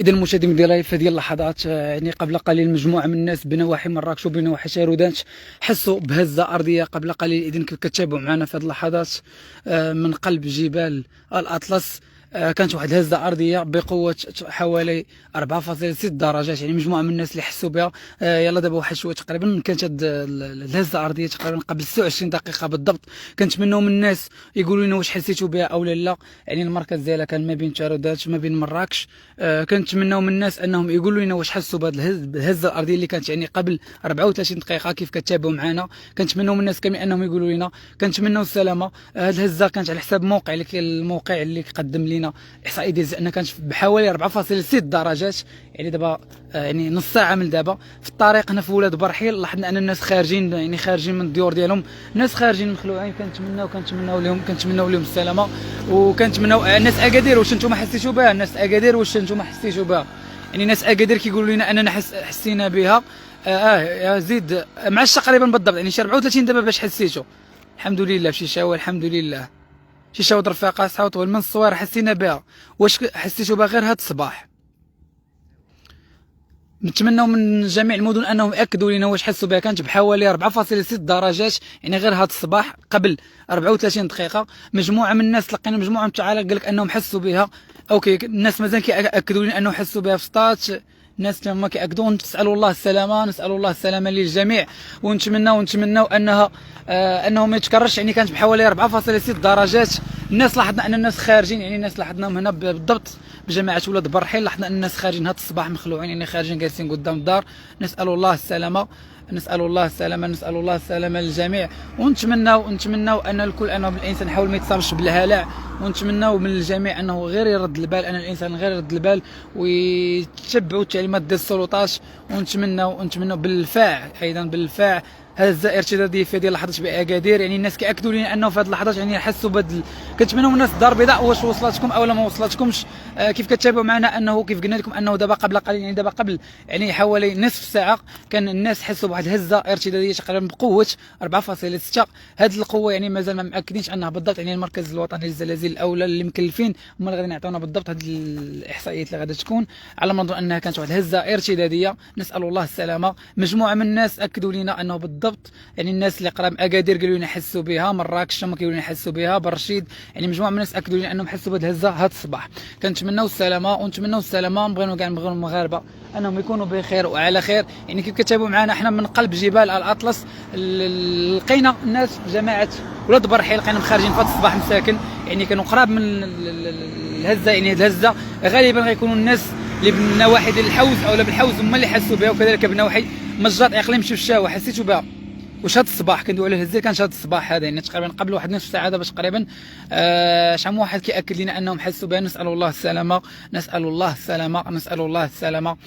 إذا المشاهدين ديالي في هذه اللحظات يعني قبل قليل مجموعة من الناس بنواحي مراكش وبنواحي شارودانت حسوا بهزة أرضية قبل قليل. إذا كتتابعوا معنا في هذه اللحظات من قلب جبال الأطلس كانت واحد الهزة أرضية بقوة حوالي 4.6 درجات. يعني مجموعة من الناس اللي حسوا بها. يلا دابا واحد شوية تقريبا كانت هاد الهزة الأرضية تقريبا قبل 26 دقيقة بالضبط. كنتمناو من الناس يقولوا لنا واش حسيتوا بها أو لا. يعني المركز ديالها كان ما بين شارودانت ما بين مراكش. كنتمناو من الناس انهم يقولوا لنا واش حسوا بهذه الهزه الارضيه اللي كانت يعني قبل 34 دقيقه كيف كتابعوا معنا. كنتمناو من الناس كاملين انهم يقولوا لنا. كنتمناو السلامه. هذه الهزه كانت على حساب موقع الموقع اللي قدم لنا احصائيه ديال ان كانت بحوالي 4.6 درجات. يعني دابا يعني نص ساعه من دابا في الطريق هنا في ولاد برحيل لاحظنا ان الناس خارجين يعني خارجين من الديور ديالهم. الناس خارجين مخلوعين. كنتمناو لهم السلامه. وكنتمناو الناس اكادير واش نتوما حسيتوا بها. الناس اكادير واش نتوما حسيتوا بها. يعني ناس اكادير كيقولوا لنا اننا حسينا بها. يا زيد مع تقريبا بالضبط يعني شي 34 دابا باش حسيتوا. الحمد لله في شاوي الحمد لله شي شاود رفاقه صوت من الصوير حسينا بها. واش حسيتوا بها غير هذا الصباح. نتمنوا من جميع المدن انهم ياكدوا لنا واش حسوا بها. كانت بحوالي 4.6 درجات يعني غير هذا الصباح قبل 34 دقيقه. مجموعه من الناس لقينا مجموعه من التعاليق قال لك انهم حسوا بها. اوكي الناس مازال كياكدوا لنا انهم حسوا بها في سطات. الناس تما كيأكدوا. نسالوا الله السلامه نسالوا الله السلامه للجميع. ونتمنوا انها انه ما يتكررش. يعني كانت بحوالي 4.6 درجات. الناس لاحظنا ان الناس خارجين يعني الناس لاحظناهم هنا بالضبط بجماعه ولاد برحيل. لاحظنا ان الناس خارجين هذا الصباح مخلوعين يعني خارجين جالسين قدام الدار. نسالوا الله السلامه نسالوا الله السلامه للجميع. ونتمنوا ان الكل انه الانسان يحاول ما يتصابش بالهلع. ونتمنوا من الجميع انه غير يرد البال ان الانسان غير يرد البال ويتبعوا التعليمات ديال السلطات. ونتمنوا بالفاع ايضا بالفاع هزه ارتداديه في هذه اللحظات باكادير. يعني الناس كياكدوا لنا انه في هذه اللحظات يعني حسوا كنتمنوا من الناس الدار البيضاء واش وصلتكم او ما وصلتكمش. كيف كتتابعوا معنا انه كيف قلنا لكم انه دابا قبل قليل يعني دابا قبل يعني حوالي نصف ساعه كان الناس حسوا بواحد الهزه ارتداديه تقريبا بقوه 4.6. هذه القوه يعني مازال ما مأكدينش انها بالضبط. يعني المركز الوطني للزلازل الاولى اللي مكلفين هما اللي غادي يعطيونا بالضبط هذه الاحصائيات اللي غادي تكون على ما نظن انها كانت واحد الهزه ارتداديه. نسال الله السلامه. مجموعه من الناس اكدوا لنا انه بالضبط يعني الناس اللي قراب اكادير قالوا لنا حسوا بها. مراكش هما كيقولوا لنا حسوا بها. برشيد يعني مجموعه من الناس اكدوا لنا انهم حسوا بهذه الهزه هذا الصباح. كنتمناو السلامه ونتمناو السلامه. نبغيو كاع المغاربه انهم يكونوا بخير وعلى خير. يعني كيف كتابعوا معنا احنا من قلب جبال الاطلس لقينا الناس جماعه ولاد برحيل لقيناهم خارجين في هذا الصباح مساكن. يعني كانوا قراب من الهزه. يعني هذه الهزه غالبا غيكونوا الناس اللي بالنواحي ديال الحوز او بالحوز هما اللي حسوا بها. وكذلك بنواحي مجرات اقليم شفشاوه حسيتوا بها. واش هذا الصباح كندوي على الهزه كانت هذا الصباح هذا يعني تقريبا قبل واحد نصف ساعه باش تقريبا. شحال من واحد كياكد لنا انهم حسوا بها. نسال الله السلامه نسال الله السلامه.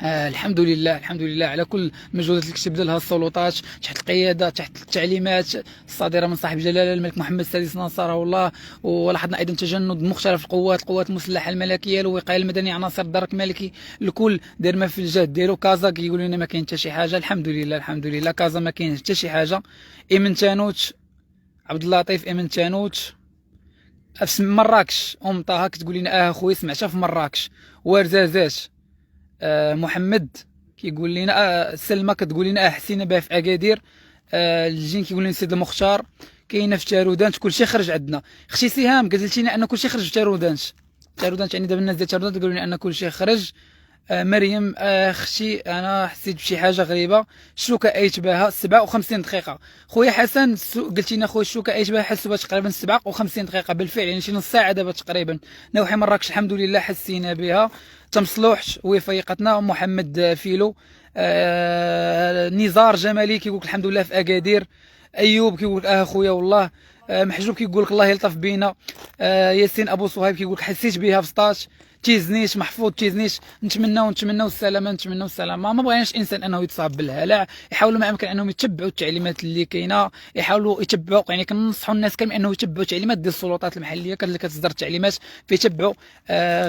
الحمد لله على كل المجهودات اللي كتبذلها السلطات تحت القياده تحت التعليمات الصادره من صاحب جلاله الملك محمد السادس نصره الله. ولاحظنا ايضا تجند مختلف القوات المسلحه الملكيه الوقايه المدنيه عناصر الدرك الملكي الكل داير ما في الجهد ديالو. كازا كيقولوا لنا ما كاين حتى شي حاجه. الحمد لله كازا ما كاين حتى شي حاجه. ايمن تانوت عبد اللطيف ايمن تانوت في مراكش. طه كتقول لنا اخويا سمعتها في مراكش. ورزازات محمد كيقول لنا سلمى كتقول لنا حسينا بها في اكادير. الجين كيقول لنا سيد المختار كاينه في تارودانت كلشي خرج عندنا. اختي سهام قالت لنا ان كلشي خرج في تارودانت يعني دابا الناس ديال تارودانت كيقولوا لنا ان كلشي خرج. مريم اختي انا حسيت بشي حاجه غريبه. الشوكه ايت بها 57 دقيقه. خويا حسن قلت لنا خويا الشوكه ايت بها حسوا بها تقريبا 57 دقيقه بالفعل يعني شي نص ساعه دابا تقريبا. نواحي مراكش الحمد لله حسينا بها. تمصلوح وفيقتنا محمد فيلو. نزار جمالي كيقول لك الحمد لله في اكادير. ايوب كيقول لك اخويا والله. محجوب كيقول لك الله يلطف بينا. ياسين ابو صهيب كيقول لك حسيت بها في سطاش. تيزنيش محفوظ تيزنيش. نتمناو السلامه. ما بغيناش انسان انه يتصاب بالهلع. يحاولوا ما امكن انهم يتبعوا التعليمات اللي كاينه. يحاولوا يتبعوا يعني كننصحوا الناس كامل انه يتبعوا التعليمات ديال السلطات المحليه اللي كتصدر التعليمات فيتبعوا.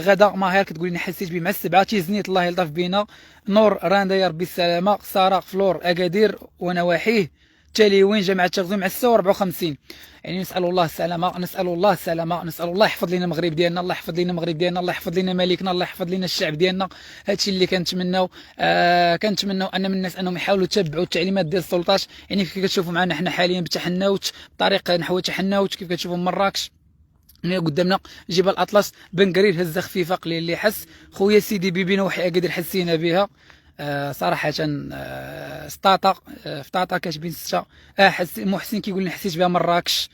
غدا ماهر كتقول لنا حسيت بيه مع السبعه. تيزنيت الله يلطف بينا. نور راندا يا ربي السلامه. ساره فلور اكادير ونواحيه. التلوين جامعه تغزو مع 56. يعني نسال الله السلامه، نسال الله السلامه، نسال الله يحفظ لنا المغرب ديالنا، الله يحفظ لنا المغرب ديالنا، الله يحفظ لنا ملكنا، الله يحفظ لنا الشعب ديالنا. هادشي اللي كنتمناو. كنتمناو ان من الناس انهم يحاولوا يتبعوا التعليمات ديال السلطات. يعني كيف كتشوفوا معنا حنا حاليا بتحناوت، بطريق نحو تحناوت، كيف كتشوفوا مراكش قدامنا جبل الاطلس. بن قرير هزه خفيفه قليل اللي حس. خويا سيدي بيبي نوحي اكادير حسينا بها. صراحه سطاطا فطاطا كاتبين 6. محسن كيقول لي حسيت بها مراكش.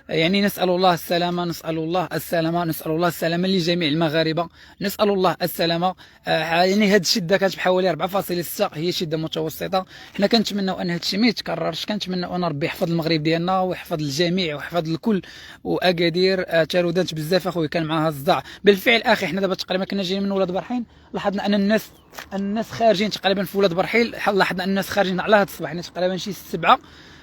يعني نسأل الله السلامة، نسأل الله السلامة، نسأل الله السلامة لجميع المغاربة، نسأل الله السلامة. يعني هاد الشدة كانت بحوالي 4.6، هي شدة متوسطة. حنا كنتمناو ان هاد الشيء ما يتكررش، كنتمناو ان ربي يحفظ المغرب ديالنا ويحفظ الجميع ويحفظ الكل. واكادير تارودانت بزاف اخويا كان معاها الصداع. بالفعل اخي حنا دابا تقريبا كنا جايين من ولاد برحين، لاحظنا ان الناس خارجين تقريبا في ولاد برحيل. لاحظنا ان الناس خارجين على هاد الصباح، يعني تقريبا شي 7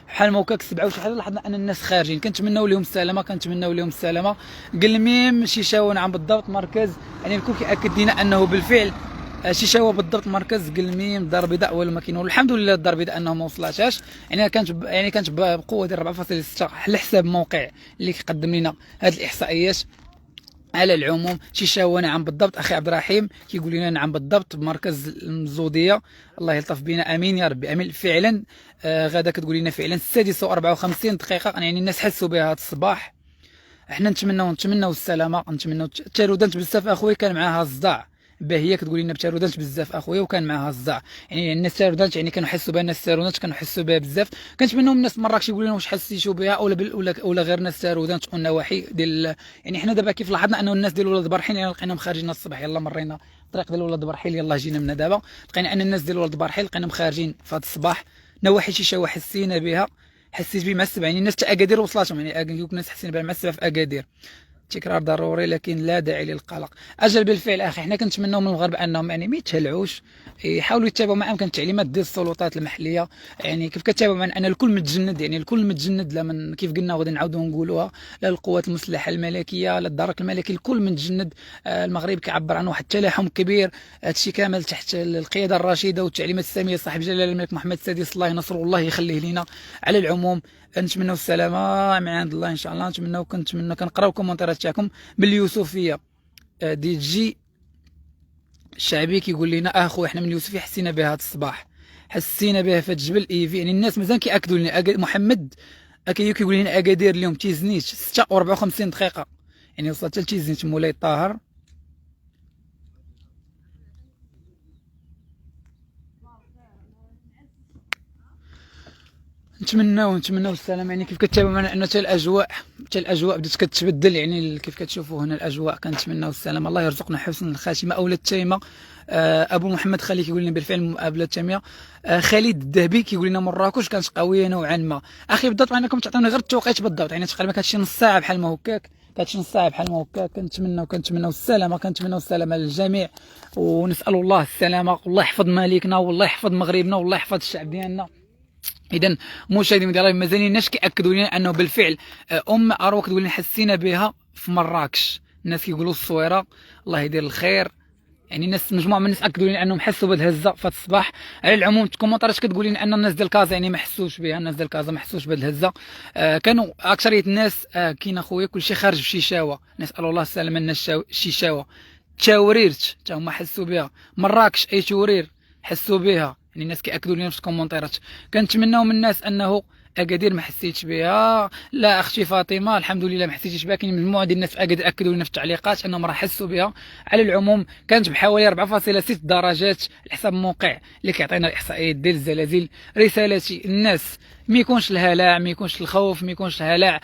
بحال ما هكاك 7 وشي حاجه. لاحظنا ان الناس خارجين، كنتمناو لهم السلامه، كنتمناو لهم السلامه. قلميم شيشاوه نعم بالضبط مركز، يعني الكل كياكد لنا انه بالفعل شيشاوه بالضبط مركز قلميم الدار البيضاء والو ما كاين. والحمد لله الدار البيضاء انه ما وصلاتهاش، يعني كانت بقوه ديال 4.6 على حساب الموقع اللي كيقدم لنا هذه الاحصائيات. على العموم شيشاوه نعم بالضبط. اخي عبد الرحيم كيقول لنا نعم بالضبط بمركز المزوديه. الله يلطف بنا، امين يا ربي امين. فعلا غاده كتقول لنا فعلا 6:54 دقيقه، يعني الناس حسوا بها هذا الصباح. احنا نتمناو السلامه، نتمناو. تارودانت بزاف اخويا كان معاها الصداع، باهيه كتقول لنا بتارودانت بزاف اخويا وكان معاها الصداع. يعني الناس تارودانت يعني كانوا حسوا بها، الناس تارودانت كانوا حسوا بها بزاف. كنتمناو من الناس مراكش يقولوا لنا واش حسيتوا بها ولا غير ناس تارودانت والنواحي ديال. يعني حنا دابا كيف لاحظنا انه الناس ديال ولاد برحيل يعني لقيناهم خارجين الصباح، يلا مرينا الطريق ديال ولاد برحيل يلا جينا من دابا، لقينا ان الناس ديال ولاد برحيل لقيناهم خارجين في هذا الصباح. نواحي شيشاوه حسينا بها، حسيت بها مع السبع. يعني الناس تاع اكادير وصلاتهم، يعني الناس حسينا بها مع السبع في اكادير. تكرار ضروري لكن لا داعي للقلق. اجل بالفعل اخي حنا كنتمناو من المغاربه انهم يعني ما يتهلعوش، يحاولوا يتبعوا ما امكن التعليمات ديال السلطات المحليه. يعني كيف كتابعوا معنا ان الكل متجند، يعني الكل متجند. لا من كيف قلنا غادي نعاودوا نقولوها، لا القوات المسلحه الملكيه لا الدرك الملكي، الكل متجند. المغرب كيعبر عن واحد التلاحم كبير، هادشي كامل تحت القياده الرشيده والتعليمات الساميه صاحب جلاله الملك محمد السادس الله ينصره الله يخليه لنا. على العموم نتمنوا السلامه من عند الله ان شاء الله. نتمنوا كنقراو الكومنتات تاعكم باليوسفيه. دي جي الشعبي كيقول لنا اخو احنا من اليوسفيه حسينا بها هذا الصباح، حسينا بها في الجبل ايفي. يعني الناس مازال كياكدوا لنا. محمد كيقول لنا اكادير اليوم تيزنيت 6:54 دقيقه، يعني وصلت لتيزنيت مولاي الطاهر. نتمناو السلام. يعني كيف كتابعوا معنا ان حتى الاجواء بدات كتبدل، يعني كيف كتشوفوا هنا الاجواء. كنتمناو السلام، الله يرزقنا حسن الخاتمه اولا التايمه. ابو محمد خالي كيقول لنا بالفعل مقابله التاميه. خالد الذهبي كيقول لنا مراكش كانت قويه نوعا ما. اخي بالضبط انكم تعطيونا غير التوقيت بالضبط، يعني تقريبا كانت شي نص ساعه بحال ما هكاك، كنتمناو السلامه للجميع. ونسال الله السلامه، والله يحفظ مالكنا والله يحفظ مغربنا والله يحفظ الشعب ديالنا. اذا مشاهدينا ديال اللايف مازالين الناس كياكدوا لنا انه بالفعل اروى كتقول لنا حسينا بها في مراكش. الناس كيقولوا الصويره الله يدير الخير. يعني الناس مجموعه من الناس اكدوا لنا انهم حسوا بهذه الهزه في الصباح. على العموم الكومنتات كتقول لنا ان الناس ديال كازا يعني ما حسوش بها، الناس ديال كازا ما حسوش بهذه الهزه. كانوا اكثريه الناس كاين اخويا كلشي خارج بشيشاوه. نسال الله السلامه الناس الشيشاوه. تشاوريرت حتى هما حسوا بها. مراكش اي تورير حسوا بها. يعني الناس كياكدوا لنا في الكومنتات. كنتمناو من الناس انه اكادير ما حسيتش بها. لا اختي فاطمه الحمد لله ما حسيتيش بها. كاين مجموعه ديال الناس في اكادير اكدوا لنا في التعليقات انهم راه حسوا بها. على العموم كانت بحوالي 4.6 درجات على حسب الموقع اللي كيعطينا الاحصائيات ديال الزلازل. رسالتي الناس ما يكونش الهلع، ما يكونش الخوف، ما يكونش الهلع.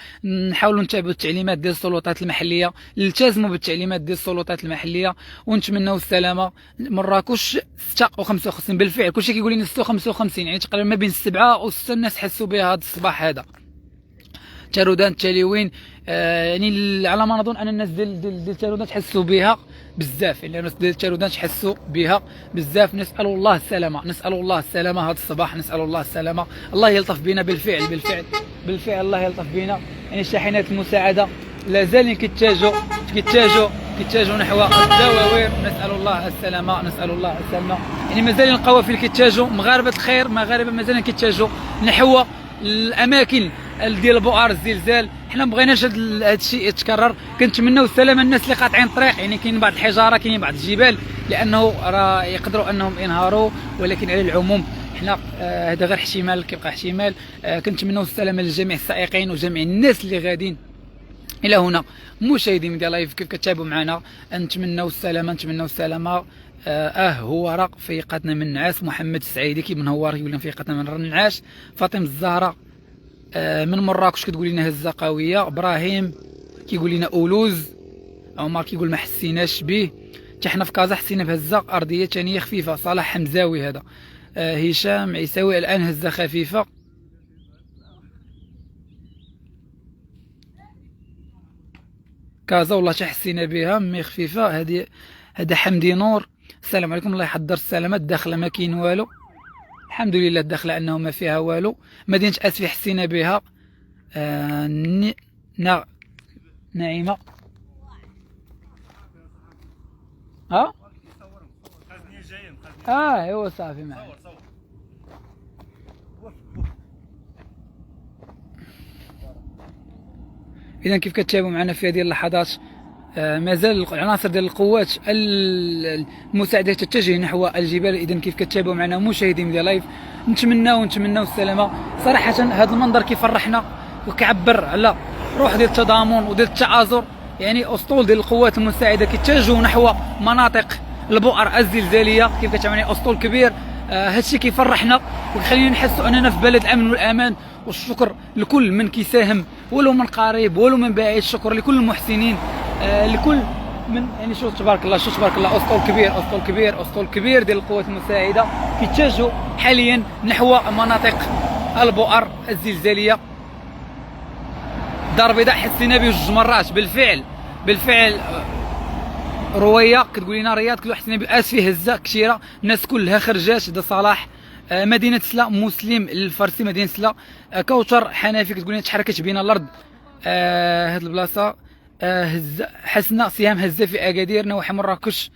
نحاولوا نتبعوا التعليمات ديال السلطات المحليه، نلتزموا بالتعليمات ديال السلطات المحليه ونتمنوا السلامه. مراكش 6:55 بالفعل كلشي كيقول لنا 6:55، يعني تقريبا ما بين 7 و6 الناس حسوا بها هذا الصباح هذا. تارودان تلوين يعني على ما نظن ان الناس ديال تارودان تحسوا بها بزاف، يعني الناس ديال تارودان تحسوا بها بزاف. نسال الله السلامه هذا الصباح، نسال الله السلامه. الله يلطف بنا بالفعل الله يلطف بنا. يعني شاحنات المساعده لا زالين كيتجهوا نحو الدواوير. نسال الله السلامه. يعني مازال القوافل كيتجهوا، مغاربه الخير مازالين كيتجهوا نحو الاماكن ديال البؤر الزلزال. حنا ما بغيناش هذا الشيء يتكرر. كنتمناو السلامه الناس اللي قاطعين الطريق، يعني كاين بعض الحجاره، كاين بعض الجبال لانه راه يقدروا انهم ينهاروا، ولكن على العموم حنا هذا غير احتمال كيبقى احتمال. كنتمناو السلامه لجميع السائقين وجميع الناس اللي غاديين الى هنا. مشاهدين ميديا لايف كيف كتابعوا معنا، نتمناو السلامه نتمناو السلامه. هو رق فيقاتنا من النعاس. محمد السعيدي كيبن هوار يقول لنا فيقاتنا من النعاس. فاطمه الزهراء من مراكش كتقول لنا هزه قويه. ابراهيم كيقول لنا اولوز. عمر كيقول ما حسيناش به. حتى حنا في كازا حسينا بهزه ارضيه ثانيه خفيفه. صلاح حمزاوي هذا. هشام عيساوي الان هزه خفيفه. كازا والله حسينا بها مي خفيفه. هذا حمدي نور. السلام عليكم الله يحضر السلامه. الداخله ما كاين والو الحمد لله. الداخله انه ما فيها والو. مدينه اسفي حسينا بها. نعيمه ايوا صافي معايا. اذا كيف كتتابعوا معنا في هذه اللحظات مازال العناصر ديال القوات المساعده تتجه نحو الجبال. اذا كيف كتتابعوا معنا مشاهدين ميديا لايف، نتمناو السلامه. صراحه هذا المنظر كيفرحنا وكيعبر على روح ديال التضامن وديال التآزر. يعني اسطول ديال القوات المساعده كيتجهوا نحو مناطق البؤر الزلزاليه. كيف كتعمل اسطول كبير. هادشي كيفرحنا ويخلينا نحسوا اننا في بلد الامن والامان. والشكر لكل من كيساهم، ولو من قريب ولو من بعيد. الشكر لكل المحسنين، لكل من يعني شوف تبارك الله شوف تبارك الله. اسطول كبير اسطول كبير اسطول كبير ديال القوات المساعده كيتجهوا حاليا نحو مناطق البؤر الزلزاليه. الدار البيضاء حسينا به جوج مرات بالفعل. رويه كتقول لنا رياض كل واحد حسينا باسفي هزه كثيره. الناس كلها خرجات. دا صلاح مدينه سلا. مسلم الفارسي مدينه سلا. كوثر حنفي كتقول لنا تحركت بين الارض هاد البلاصه. هزه حسنا صيام هزه في اكادير نواحي مراكش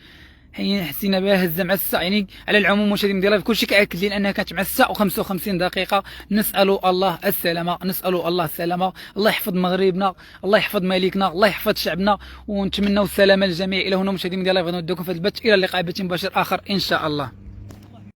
حسينا بها هزه معسه. يعني على العموم مشاهدين ديال كلشي كياكد لنا انها كانت معسه و55 دقيقه. نسال الله السلامه نسال الله السلامه. الله يحفظ مغربنا، الله يحفظ ملكنا، الله يحفظ شعبنا، ونتمنوا السلامه للجميع. الى هنا مشاهدين ديال لايف غنوديكم في هذا البث. الى اللقاء بث مباشر اخر ان شاء الله.